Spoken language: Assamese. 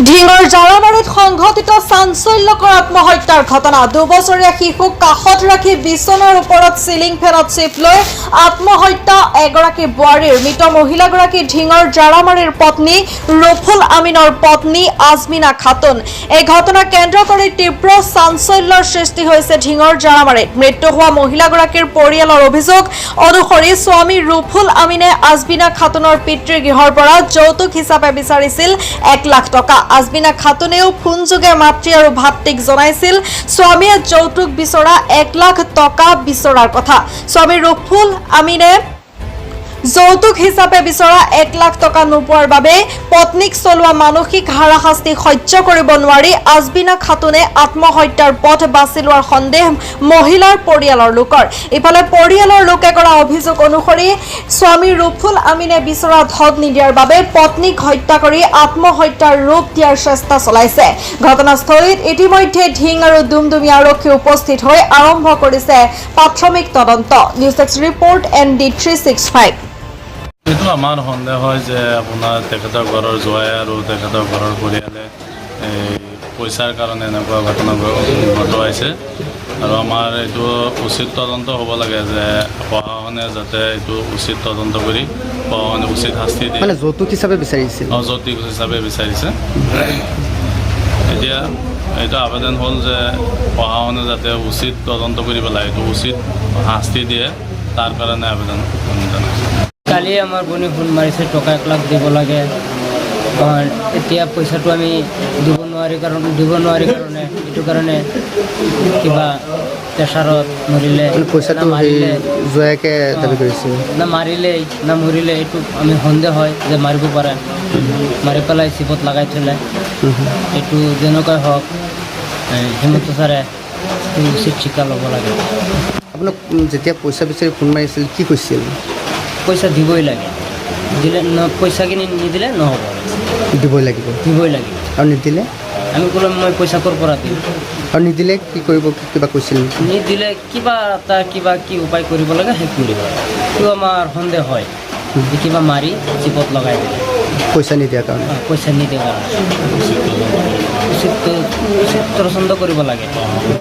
ঢিঙৰ জাৰামাৰীত সংঘটিত চাঞ্চল্যকৰ আত্মহত্যাৰ ঘটনা। 2 বছৰীয়া শিশুক কাষত ৰাখি বিছনাৰ ওপৰত চিলিং ফেনত চিপ লৈ আত্মহত্যা এগৰাকী বোৱাৰীৰ। মৃত মহিলাগৰাকী ঢিঙৰ জাৰামাৰীৰ পত্নী ৰফুল আমিনৰ পত্নী আজমিনা খাতুন। এই ঘটনাক কেন্দ্ৰ কৰি তীব্ৰ চাঞ্চল্যৰ সৃষ্টি হৈছে ঢিঙৰ জাৰামাৰীত। মৃত্যু হোৱা মহিলাগৰাকীৰ পৰিয়ালৰ অভিযোগ অনুসৰি স্বামী ৰফুল আমিনে আজমিনা খাতুনৰ পিতৃগৃহৰ পৰা যৌতুক হিচাপে বিচাৰিছিল 1 লাখ টকা। আজমিনা খাতুনেও ফোনযোগে মাতৃ আৰু ভাতৃক জনাইছিল স্বামীয়ে যৌতুক বিচৰা 1 লাখ টকা বিচৰাৰ কথা। স্বামী ৰফুল আমিনে যৌতুক হিচাপে বিচৰা 1 লাখ টকা নোপোৱাৰ বাবে পত্নীক চলোৱা মানসিক হাৰাশাস্তি সহ্য কৰিব নোৱাৰি আজমিনা খাতুনে আত্মহত্যাৰ পথ বাছি লোৱাৰ সন্দেহ মহিলাৰ পৰিয়ালৰ লোকৰ। ইফালে পৰিয়ালৰ লোকে কৰা অভিযোগ অনুসৰি স্বামী ৰফুল আমিনে বিচৰা ধন নিদিয়াৰ বাবে পত্নীক হত্যা কৰি আত্মহত্যাৰ ৰূপ দিয়াৰ চেষ্টা চলাইছে। ঘটনাস্থলীত ইতিমধ্যে ঢিং আৰু ডুমডুমী আৰক্ষী উপস্থিত হৈ আৰম্ভ কৰিছে প্ৰাথমিক তদন্ত। News desk report ND365। এইটো আমাৰ সন্দেহ হয় যে আপোনাৰ তেখেতৰ ঘৰৰ জোৱাই আৰু তেখেতৰ ঘৰৰ পৰিয়ালে পইচাৰ কাৰণে এনেকুৱা ঘটনা ঘটাইছে আৰু আমাৰ এইটো উচিত তদন্ত হ'ব লাগে যে প্ৰশাসনে যাতে এইটো উচিত তদন্ত কৰি প্ৰশাসনে উচিত শাস্তি দিয়ে। মানে যৌতুক হিচাপে বিচাৰিছিল? যৌতুক হিচাপে বিচাৰিছে। এতিয়া এইটো আবেদন হ'ল যে প্ৰশাসনে যাতে উচিত তদন্ত কৰি পেলাই এইটো উচিত শাস্তি দিয়ে, তাৰ কাৰণে আবেদন জনাইছে। কালি আমাৰ বনি ফোন মাৰিছে টকা 1 লাখ দিব লাগে। এতিয়া পইচাটো আমি দিব নোৱাৰি কাৰণে এইটো কাৰণে কিবা প্ৰেছাৰত মৰিলে পইচাটো জোৱাইকে দাবী কৰিছে না মাৰিলে না মৰিলে এইটো আমি সন্দেহ হয় যে মাৰিব পাৰে, মাৰি পেলাই চিপত লগাই থ'লে। এইটো যেনেকৈ হওক হিমন্ত ছাৰে উচিত শিক্ষা ল'ব লাগে। আপোনাক যেতিয়া পইচা বিচাৰি ফোন মাৰিছিল কি কৈছিল? পইচা দিবই লাগে, দিলে পইচাখিনি নিদিলে নহ'ব, দিবই লাগিব। আৰু নিদিলে? আমি ক'লো মই পইচা ক'ৰ পৰা দিম। আৰু নিদিলে কি কৰিব, কিবা কৈছিল? নিদিলে কিবা এটা কি উপায় কৰিব লাগে সেই কৰিব। সেইটো আমাৰ সন্দেহ হয় কিবা মাৰি চিপত লগাই দিলে পইচা নিদিয়াৰ কাৰণে। পইচা নিদিয়াৰ কাৰণে উচিত তদন্ত কৰিব লাগে।